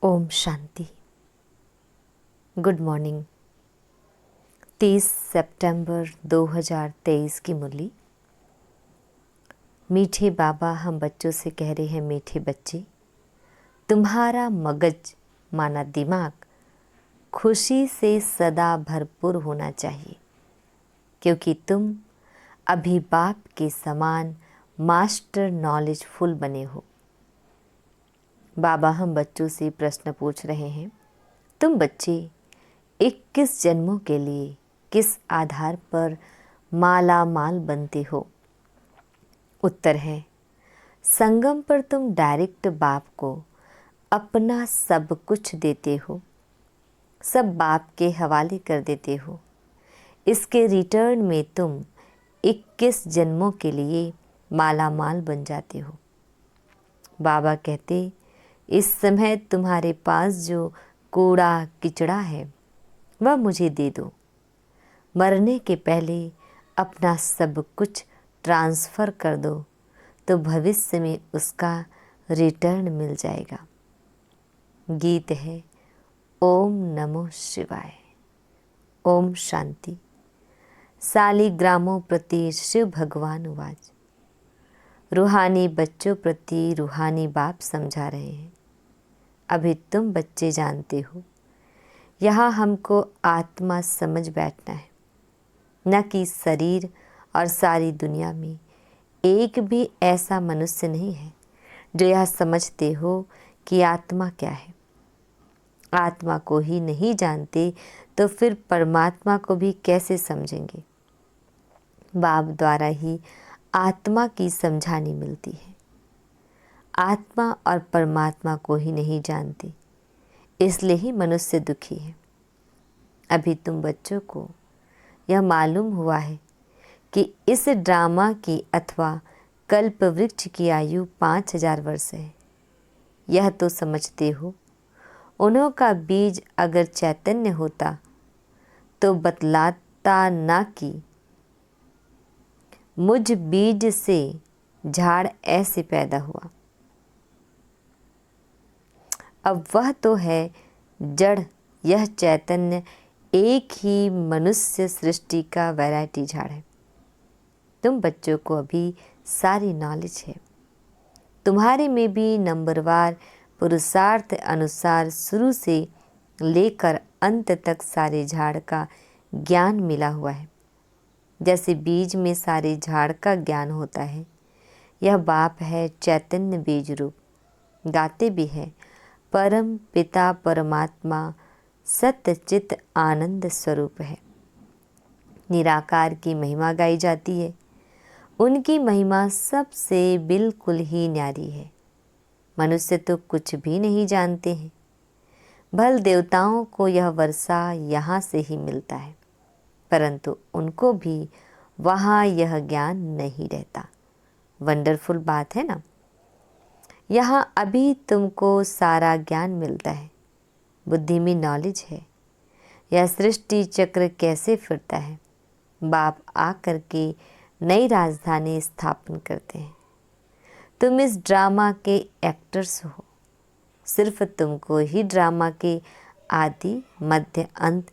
Om Shanti. Good morning. 30 सितंबर 2023 की मुरली। मीठे बाबा हम बच्चों से कह रहे हैं, मीठे बच्चे, तुम्हारा मगज माना दिमाग खुशी से सदा भरपूर होना चाहिए, क्योंकि तुम अभी बाप के समान मास्टर नॉलेजफुल बने हो। बाबा हम बच्चों से प्रश्न पूछ रहे हैं, तुम बच्चे 21 जन्मों के लिए किस आधार पर माला माल बनते हो? उत्तर है, संगम पर तुम डायरेक्ट बाप को अपना सब कुछ देते हो, सब बाप के हवाले कर देते हो। इसके रिटर्न में तुम 21 जन्मों के लिए माला माल बन जाते हो। बाबा कहते, इस समय तुम्हारे पास जो कूड़ा किचड़ा है वह मुझे दे दो। मरने के पहले अपना सब कुछ ट्रांसफ़र कर दो, तो भविष्य में उसका रिटर्न मिल जाएगा। गीत है ओम नमो शिवाय। ओम शांति। सालिग्रामों प्रति शिव भगवान उवाच। रूहानी बच्चों प्रति रूहानी बाप समझा रहे हैं, अभी तुम बच्चे जानते हो, यहाँ हमको आत्मा समझ बैठना है, न कि शरीर। और सारी दुनिया में एक भी ऐसा मनुष्य नहीं है जो यह समझते हो कि आत्मा क्या है। आत्मा को ही नहीं जानते तो फिर परमात्मा को भी कैसे समझेंगे? बाप द्वारा ही आत्मा की समझानी मिलती है। आत्मा और परमात्मा को ही नहीं जानते, इसलिए ही मनुष्य दुखी है। अभी तुम बच्चों को यह मालूम हुआ है कि इस ड्रामा की अथवा कल्प वृक्ष की आयु 5000 वर्ष है। यह तो समझते हो, उन्हों का बीज अगर चैतन्य होता तो बतलाता ना कि मुझ बीज से झाड़ ऐसे पैदा हुआ। अब वह तो है जड़, यह चैतन्य एक ही मनुष्य सृष्टि का वैरायटी झाड़ है। तुम बच्चों को अभी सारी नॉलेज है। तुम्हारे में भी नंबरवार पुरुषार्थ अनुसार शुरू से लेकर अंत तक सारे झाड़ का ज्ञान मिला हुआ है। जैसे बीज में सारे झाड़ का ज्ञान होता है, यह बाप है चैतन्य बीज रूप। गाते भी है, परम पिता परमात्मा सत्य चित आनंद स्वरूप है। निराकार की महिमा गाई जाती है। उनकी महिमा सबसे बिल्कुल ही न्यारी है। मनुष्य तो कुछ भी नहीं जानते हैं। भल देवताओं को यह वर्षा यहाँ से ही मिलता है, परंतु उनको भी वहाँ यह ज्ञान नहीं रहता। वंडरफुल बात है ना। यहाँ अभी तुमको सारा ज्ञान मिलता है। बुद्धि में नॉलेज है। यह सृष्टि चक्र कैसे फिरता है। बाप आकर के नई राजधानी स्थापन करते हैं। तुम इस ड्रामा के एक्टर्स हो। सिर्फ तुमको ही ड्रामा के आदि मध्य अंत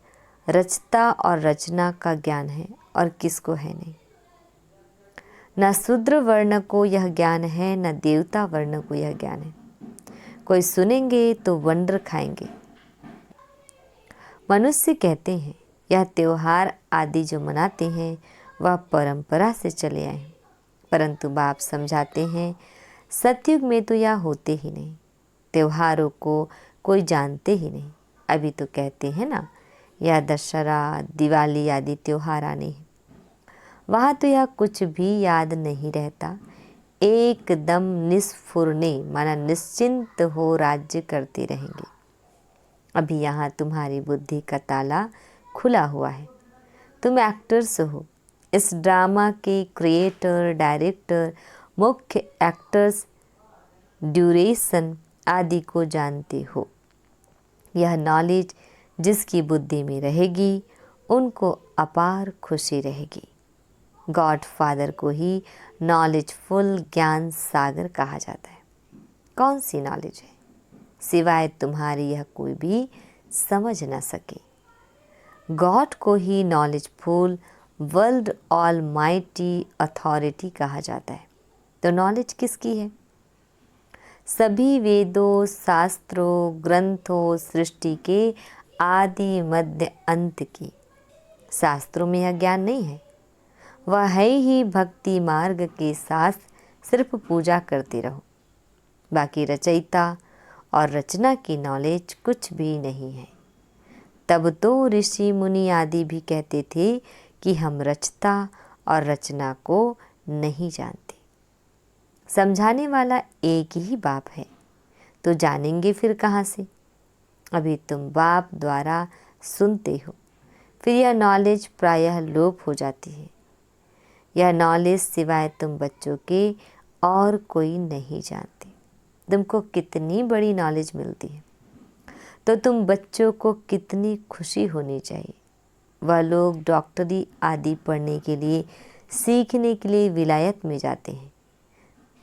रचता और रचना का ज्ञान है, और किसको है नहीं। न शूद्र वर्ण को यह ज्ञान है, न देवता वर्ण को यह ज्ञान है। कोई सुनेंगे तो वंडर खाएंगे। मनुष्य कहते हैं यह त्योहार आदि जो मनाते हैं वह परंपरा से चले आए, परंतु बाप समझाते हैं सतयुग में तो यह होते ही नहीं। त्योहारों को कोई जानते ही नहीं। अभी तो कहते हैं ना, यह दशहरा दिवाली आदि त्योहार आने हैं, वहाँ तो यह कुछ भी याद नहीं रहता। एकदम निस्फुरने माना निश्चिंत हो राज्य करते रहेंगे। अभी यहाँ तुम्हारी बुद्धि का ताला खुला हुआ है। तुम एक्टर्स हो। इस ड्रामा के क्रिएटर, डायरेक्टर, मुख्य एक्टर्स, ड्यूरेशन आदि को जानते हो। यह नॉलेज जिसकी बुद्धि में रहेगी उनको अपार खुशी रहेगी। गॉड फादर को ही नॉलेजफुल ज्ञान सागर कहा जाता है। कौन सी नॉलेज है? सिवाय तुम्हारी यह कोई भी समझ न सके। गॉड को ही knowledgeful world almighty authority कहा जाता है। तो नॉलेज किसकी है? सभी वेदों, शास्त्रों, ग्रंथों, सृष्टि के आदि मध्य अंत की। शास्त्रों में यह ज्ञान नहीं है, वह है ही भक्ति मार्ग के साथ सिर्फ पूजा करते रहो। बाकी रचयिता और रचना की नॉलेज कुछ भी नहीं है। तब तो ऋषि मुनि आदि भी कहते थे कि हम रचता और रचना को नहीं जानते। समझाने वाला एक ही बाप है, तो जानेंगे फिर कहाँ से? अभी तुम बाप द्वारा सुनते हो, फिर यह नॉलेज प्रायः लोप हो जाती है। यह नॉलेज सिवाय तुम बच्चों के और कोई नहीं जानते। तुमको कितनी बड़ी नॉलेज मिलती है, तो तुम बच्चों को कितनी खुशी होनी चाहिए। वह लोग डॉक्टरी आदि पढ़ने के लिए, सीखने के लिए विलायत में जाते हैं।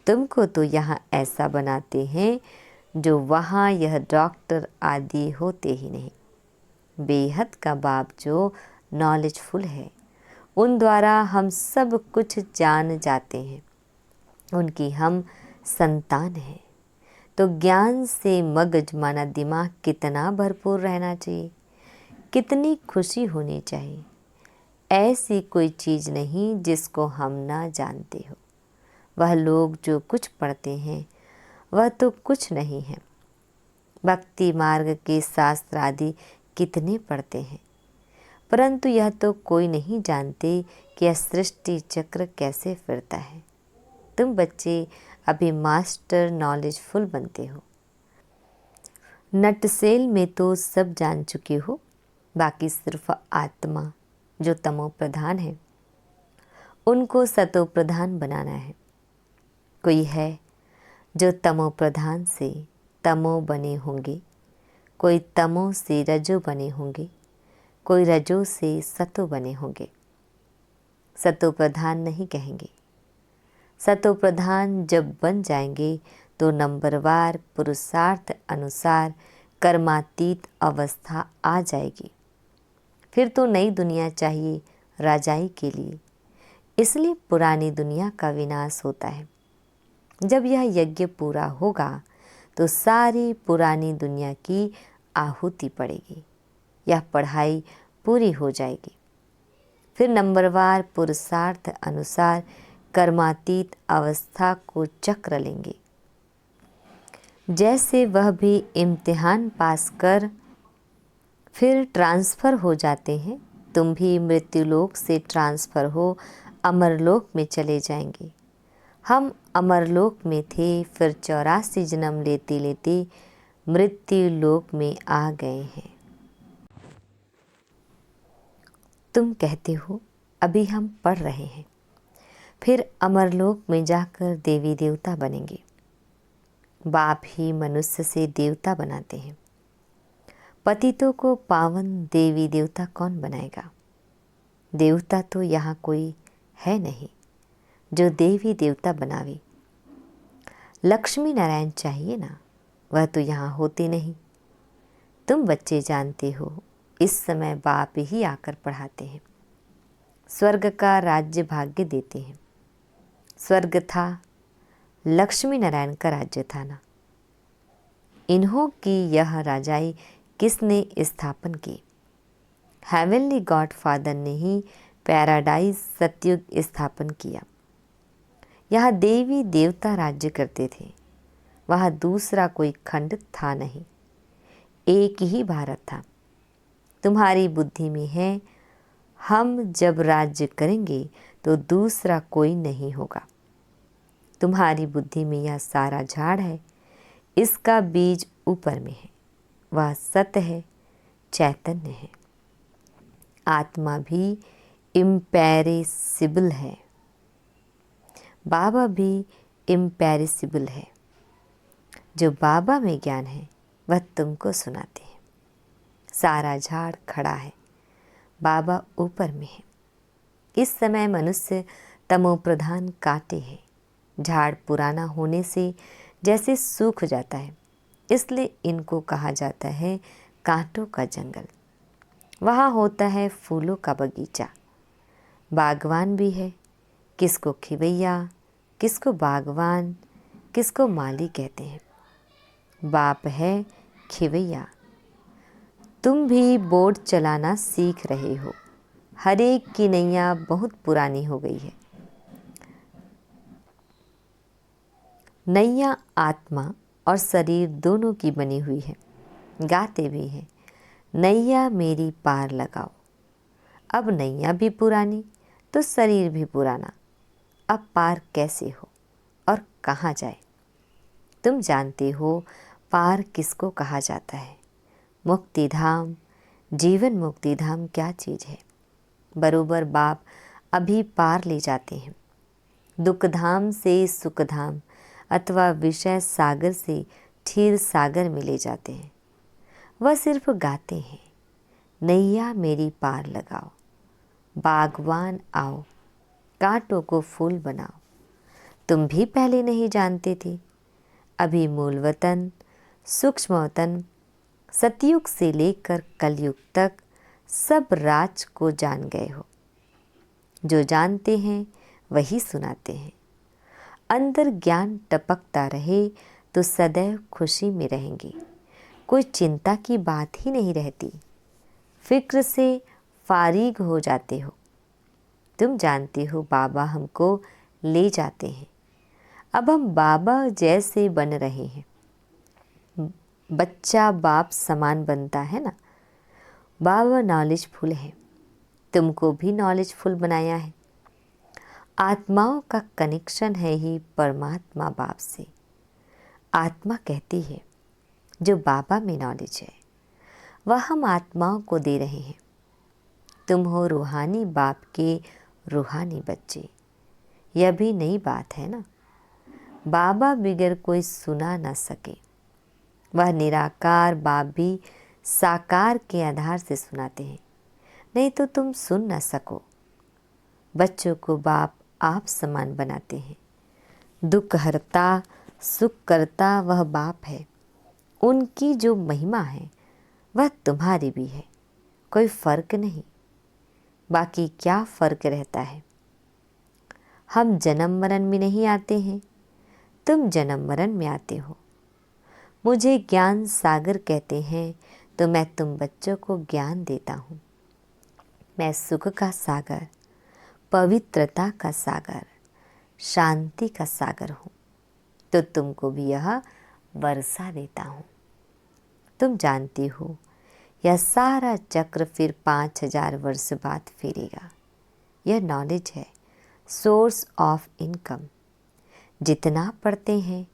तुमको तो यहाँ ऐसा बनाते हैं जो वहाँ यह डॉक्टर आदि होते ही नहीं। बेहद का बाप जो नॉलेजफुल है, उन द्वारा हम सब कुछ जान जाते हैं। उनकी हम संतान हैं। तो ज्ञान से मगज माना दिमाग कितना भरपूर रहना चाहिए, कितनी खुशी होनी चाहिए। ऐसी कोई चीज़ नहीं जिसको हम ना जानते हो। वह लोग जो कुछ पढ़ते हैं वह तो कुछ नहीं है। भक्ति मार्ग के शास्त्र आदि कितने पढ़ते हैं, परंतु यह तो कोई नहीं जानते कि यह सृष्टि चक्र कैसे फिरता है। तुम बच्चे अभी मास्टर नॉलेजफुल बनते हो। नटसेल में तो सब जान चुके हो, बाकी सिर्फ आत्मा जो तमो प्रधान है, उनको सतो प्रधान बनाना है। कोई है जो तमो प्रधान से तमो बने होंगे, कोई तमो से रजो बने होंगे, कोई रजो से सतो बने होंगे। सतो प्रधान नहीं कहेंगे। सतो प्रधान जब बन जाएंगे तो नंबरवार पुरुषार्थ अनुसार कर्मातीत अवस्था आ जाएगी। फिर तो नई दुनिया चाहिए राजाई के लिए। इसलिए पुरानी दुनिया का विनाश होता है। जब यह यज्ञ पूरा होगा तो सारी पुरानी दुनिया की आहुति पड़ेगी। यह पढ़ाई पूरी हो जाएगी। फिर नंबरवार पुरुषार्थ अनुसार कर्मातीत अवस्था को चक्र लेंगे। जैसे वह भी इम्तिहान पास कर फिर ट्रांसफ़र हो जाते हैं, तुम भी मृत्युलोक से ट्रांसफ़र हो अमरलोक में चले जाएंगे। हम अमरलोक में थे, फिर 84 जन्म लेते लेते मृत्युलोक में आ गए हैं। तुम कहते हो अभी हम पढ़ रहे हैं, फिर अमरलोक में जाकर देवी देवता बनेंगे। बाप ही मनुष्य से देवता बनाते हैं। पतितों को पावन देवी देवता कौन बनाएगा? देवता तो यहाँ कोई है नहीं जो देवी देवता बनावे। लक्ष्मी नारायण चाहिए ना, वह तो यहाँ होते नहीं। तुम बच्चे जानते हो, इस समय बाप ही आकर पढ़ाते हैं। स्वर्ग का राज्य भाग्य देते हैं। स्वर्ग था, लक्ष्मी नारायण का राज्य था ना। इन्हों की यह राजाई किसने स्थापन की? हेवनली गॉड फादर ने ही पैराडाइज सतयुग स्थापन किया। यहाँ देवी देवता राज्य करते थे। वहाँ दूसरा कोई खंड था नहीं, एक ही भारत था। तुम्हारी बुद्धि में है हम जब राज्य करेंगे तो दूसरा कोई नहीं होगा। तुम्हारी बुद्धि में यह सारा झाड़ है, इसका बीज ऊपर में है। वह सत्य है, चैतन्य है। आत्मा भी इम्पेरिसिबल है। बाबा भी इम्पेरिसिबल है। जो बाबा में ज्ञान है वह तुमको सुनाते हैं। सारा झाड़ खड़ा है, बाबा ऊपर में है। इस समय मनुष्य तमो प्रधान काटे हैं। झाड़ पुराना होने से जैसे सूख जाता है, इसलिए इनको कहा जाता है कांटों का जंगल। वहाँ होता है फूलों का बगीचा, बागवान भी है, किसको खिवैया, किसको बागवान, किसको माली कहते हैं। बाप है खिवैया। तुम भी बोट चलाना सीख रहे हो। हर एक की नैया बहुत पुरानी हो गई है। नैया आत्मा और शरीर दोनों की बनी हुई है। गाते भी हैं, नैया मेरी पार लगाओ। अब नैया भी पुरानी तो शरीर भी पुराना। अब पार कैसे हो और कहाँ जाए? तुम जानते हो पार किसको कहा जाता है? मुक्ति धाम, जीवन मुक्ति धाम क्या चीज़ है? बरोबर बाप अभी पार ले जाते हैं। दुख धाम से सुख धाम अथवा विषय सागर से क्षीर सागर में ले जाते हैं। वह सिर्फ गाते हैं, नैया मेरी पार लगाओ, बागवान आओ, कांटों को फूल बनाओ। तुम भी पहले नहीं जानते थे। अभी मूल वतन, सूक्ष्म वतन, सतयुग से लेकर कलयुग तक सब राज को जान गए हो। जो जानते हैं वही सुनाते हैं। अंदर ज्ञान टपकता रहे तो सदैव खुशी में रहेंगे। कोई चिंता की बात ही नहीं रहती। फिक्र से फारिग हो जाते हो। तुम जानते हो बाबा हमको ले जाते हैं। अब हम बाबा जैसे बन रहे हैं। बच्चा बाप समान बनता है ना। बाबा नॉलेजफुल है, तुमको भी नॉलेजफुल बनाया है। आत्माओं का कनेक्शन है ही परमात्मा बाप से। आत्मा कहती है जो बाबा में नॉलेज है वह हम आत्माओं को दे रहे हैं। तुम हो रूहानी बाप के रूहानी बच्चे। यह भी नई बात है ना। बाबा बिगर कोई सुना न सके। वह निराकार बाप भी साकार के आधार से सुनाते हैं, नहीं तो तुम सुन न सको। बच्चों को बाप आप समान बनाते हैं। दुख हरता सुख करता वह बाप है। उनकी जो महिमा है वह तुम्हारी भी है। कोई फर्क नहीं। बाकी क्या फर्क रहता है? हम जन्म मरण में नहीं आते हैं, तुम जन्म मरण में आते हो। मुझे ज्ञान सागर कहते हैं तो मैं तुम बच्चों को ज्ञान देता हूँ। मैं सुख का सागर, पवित्रता का सागर, शांति का सागर हूँ, तो तुमको भी यह वर्षा देता हूँ। तुम जानती हो यह सारा चक्र फिर 5000 वर्ष बाद फिरेगा। यह नॉलेज है, सोर्स ऑफ इनकम। जितना पढ़ते हैं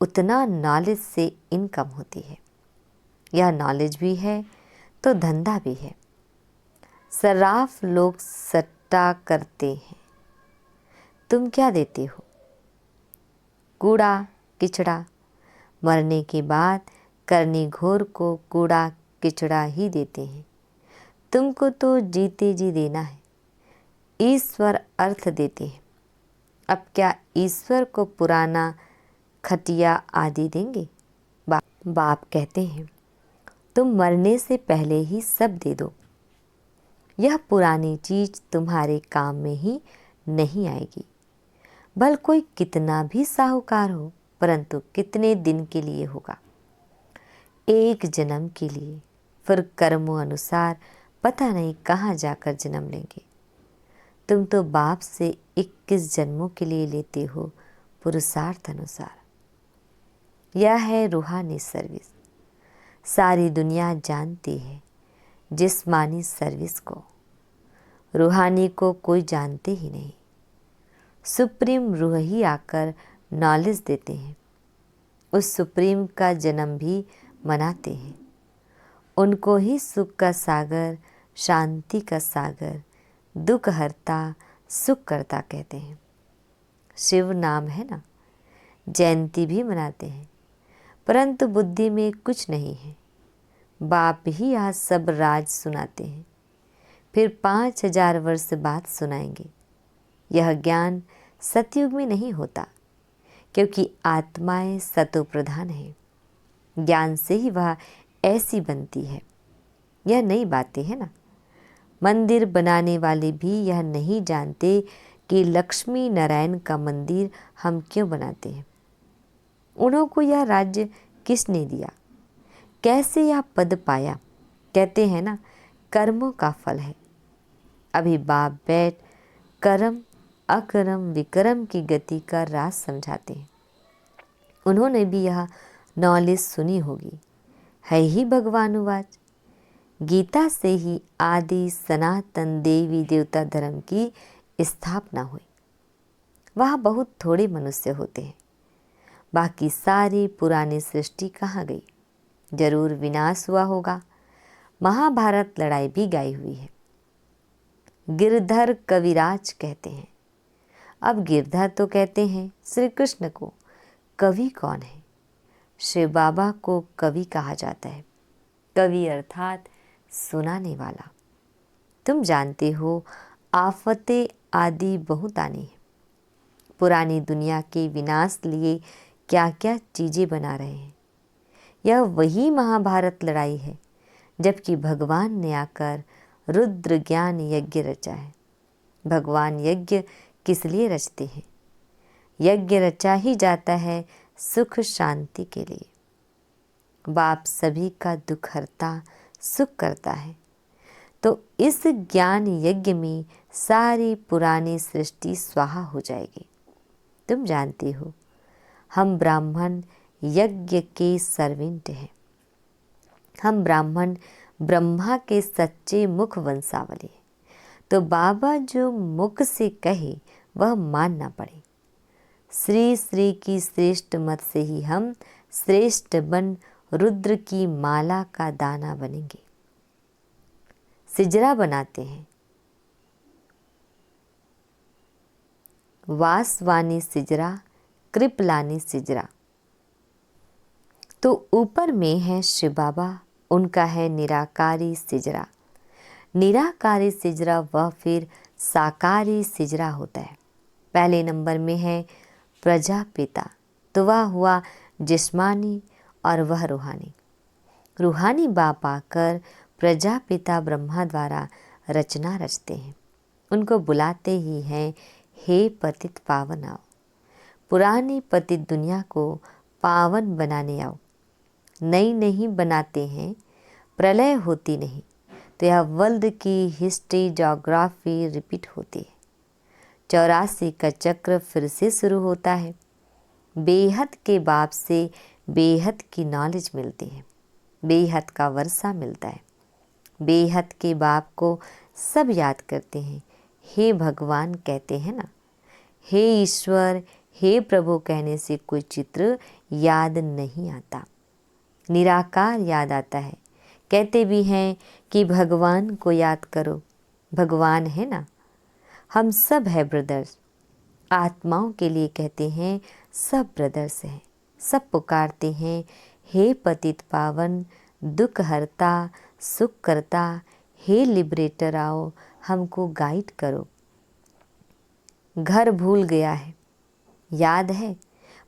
उतना नॉलेज से इनकम होती है। यह नॉलेज भी है तो धंधा भी है। सराफ लोग सट्टा करते हैं। तुम क्या देते हो? कूड़ा किचड़ा। मरने के बाद करनी घोर को कूड़ा किचड़ा ही देते हैं। तुमको तो जीते जी देना है। ईश्वर अर्थ देते हैं। अब क्या ईश्वर को पुराना खटिया आदि देंगे? बाप कहते हैं तुम मरने से पहले ही सब दे दो। यह पुरानी चीज तुम्हारे काम में ही नहीं आएगी। भल कोई कितना भी साहूकार हो, परंतु कितने दिन के लिए होगा? एक जन्म के लिए। फिर कर्मों अनुसार पता नहीं कहाँ जाकर जन्म लेंगे। तुम तो बाप से 21 जन्मों के लिए लेते हो पुरुषार्थ अनुसार। यह है रूहानी सर्विस। सारी दुनिया जानती है जिस्मानी सर्विस को। रूहानी को कोई जानते ही नहीं। सुप्रीम रूह ही आकर नॉलेज देते हैं। उस सुप्रीम का जन्म भी मनाते हैं। उनको ही सुख का सागर, शांति का सागर, दुख हरता सुख करता कहते हैं। शिव नाम है ना। जयंती भी मनाते हैं, परंतु बुद्धि में कुछ नहीं है। बाप ही यहाँ सब राज सुनाते हैं, फिर 5000 वर्ष बाद सुनाएंगे। यह ज्ञान सतयुग में नहीं होता, क्योंकि आत्माएं सतो प्रधान हैं। ज्ञान से ही वह ऐसी बनती है। यह नई बातें है ना। मंदिर बनाने वाले भी यह नहीं जानते कि लक्ष्मी नारायण का मंदिर हम क्यों बनाते हैं। उन्हों को यह राज्य किसने दिया, कैसे यह पद पाया। कहते हैं ना, कर्मों का फल है। अभी बाप बैठ कर्म अकर्म विकर्म की गति का राज समझाते हैं। उन्होंने भी यह नॉलेज सुनी होगी। है ही भगवानुवाच। गीता से ही आदि सनातन देवी देवता धर्म की स्थापना हुई। वहाँ बहुत थोड़े मनुष्य होते हैं। बाकी सारी पुरानी सृष्टि कहाँ गई। जरूर विनाश हुआ होगा। महाभारत लड़ाई भी गाई हुई है। गिरधर कविराज कहते हैं। अब गिरधर तो कहते हैं श्री कृष्ण को। कवि कौन है? शिव बाबा को कवि कहा जाता है। कवि अर्थात सुनाने वाला। तुम जानते हो आफतें आदि बहुत आनी है। पुरानी दुनिया के विनाश लिए क्या क्या चीज़ें बना रहे हैं। यह वही महाभारत लड़ाई है, जबकि भगवान ने आकर रुद्र ज्ञान यज्ञ रचा है। भगवान यज्ञ किस लिए रचते हैं? यज्ञ रचा ही जाता है सुख शांति के लिए। बाप सभी का दुख हरता सुख करता है। तो इस ज्ञान यज्ञ में सारी पुरानी सृष्टि स्वाहा हो जाएगी। तुम जानते हो हम ब्राह्मण यज्ञ के सर्वेंट हैं। हम ब्राह्मण ब्रह्मा के सच्चे मुख वंशावली हैं। तो बाबा जो मुख से कहे वह मानना पड़े। श्री श्री की श्रेष्ठ मत से ही हम श्रेष्ठ बन रुद्र की माला का दाना बनेंगे। सिजरा बनाते हैं। वासवानी सिजरा, कृपलानी सिजरा। तो ऊपर में है शिव बाबा, उनका है निराकारी सिजरा। निराकारी सिजरा वह फिर साकारी सिजरा होता है। पहले नंबर में है प्रजापिता, तो वह हुआ जिस्मानी और वह रूहानी। रूहानी बाप आकर प्रजापिता ब्रह्मा द्वारा रचना रचते हैं। उनको बुलाते ही हैं, हे पतित पावन आओ। पुरानी पतित दुनिया को पावन बनाने आओ। नई नहीं बनाते हैं, प्रलय होती नहीं तो यह वर्ल्ड की हिस्ट्री ज्योग्राफी रिपीट होती है। 84 का चक्र फिर से शुरू होता है। बेहद के बाप से बेहद की नॉलेज मिलती है। बेहद का वर्षा मिलता है। बेहद के बाप को सब याद करते हैं। हे भगवान कहते हैं ना। हे ईश्वर, हे प्रभु कहने से कोई चित्र याद नहीं आता, निराकार याद आता है। कहते भी हैं कि भगवान को याद करो। भगवान है ना। हम सब है ब्रदर्स। आत्माओं के लिए कहते हैं सब ब्रदर्स हैं। सब पुकारते हैं, हे पतित पावन, दुख हरता, सुख करता, हे लिबरेटर आओ, हमको गाइड करो। घर भूल गया है, याद है,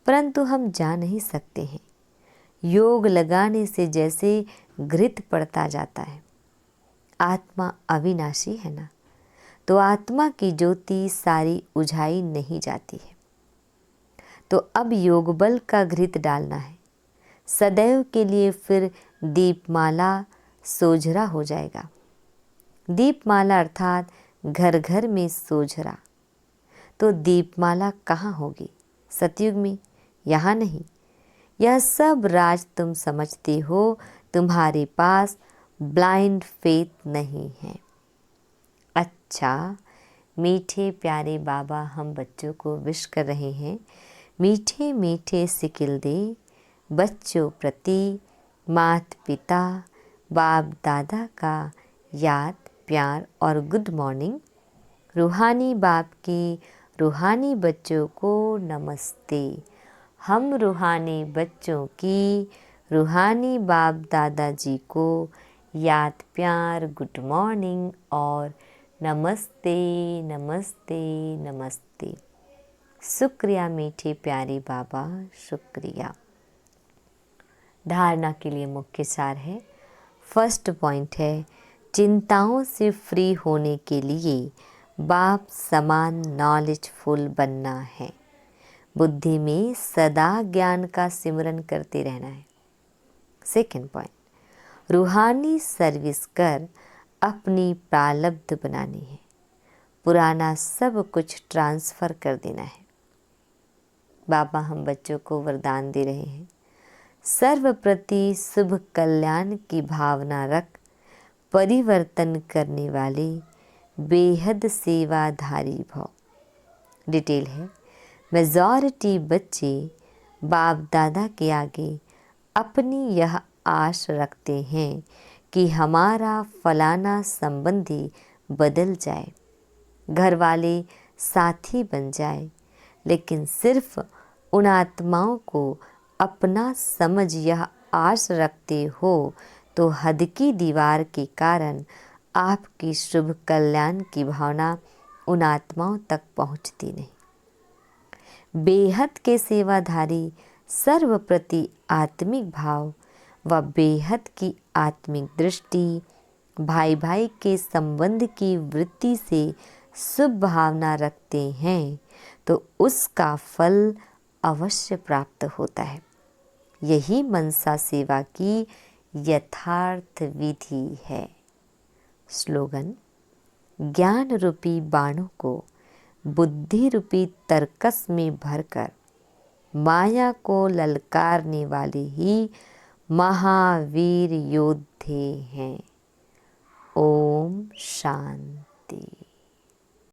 परंतु हम जा नहीं सकते हैं। योग लगाने से जैसे घृत पड़ता जाता है। आत्मा अविनाशी है ना, तो आत्मा की ज्योति सारी उझाई नहीं जाती है। तो अब योग बल का घृत डालना है सदैव के लिए। फिर दीपमाला सोझरा हो जाएगा। दीपमाला अर्थात घर घर में सोझरा। तो दीपमाला कहाँ होगी? सतयुग में, यहाँ नहीं। यह सब राज तुम समझते हो, तुम्हारे पास ब्लाइंड फेथ नहीं है। अच्छा, मीठे प्यारे बाबा हम बच्चों को विश कर रहे हैं। मीठे मीठे सिकिल दे बच्चों प्रति, माता पिता बाप दादा का याद प्यार और गुड मॉर्निंग। रूहानी बाप की रूहानी बच्चों को नमस्ते। हम रूहानी बच्चों की रूहानी बाप दादाजी को याद प्यार गुड मॉर्निंग और नमस्ते नमस्ते नमस्ते। शुक्रिया मीठे प्यारे बाबा, शुक्रिया। धारणा के लिए मुख्य सार है। फर्स्ट पॉइंट है, चिंताओं से फ्री होने के लिए बाप समान नॉलेजफुल बनना है। बुद्धि में सदा ज्ञान का सिमरन करते रहना है। सेकंड पॉइंट, रूहानी सर्विस कर अपनी प्रालब्ध बनानी है। पुराना सब कुछ ट्रांसफ़र कर देना है। बाबा हम बच्चों को वरदान दे रहे हैं, सर्व प्रति शुभ कल्याण की भावना रख परिवर्तन करने वाले बेहद सेवाधारी भव। डिटेल है, मेजॉरिटी बच्चे बाप दादा के आगे अपनी यह आश रखते हैं कि हमारा फलाना संबंधी बदल जाए, घर वाले साथी बन जाए, लेकिन सिर्फ उन आत्माओं को अपना समझ यह आश रखते हो तो हद की दीवार के कारण आपकी शुभ कल्याण की भावना उन आत्माओं तक पहुंचती नहीं। बेहद के सेवाधारी सर्वप्रति आत्मिक भाव व बेहद की आत्मिक दृष्टि, भाई भाई के संबंध की वृत्ति से शुभ भावना रखते हैं तो उसका फल अवश्य प्राप्त होता है। यही मनसा सेवा की यथार्थ विधि है। स्लोगन, ज्ञान रूपी बाणों को बुद्धि रूपी तरकस में भरकर माया को ललकारने वाले ही महावीर योद्धे हैं। ओम शांति।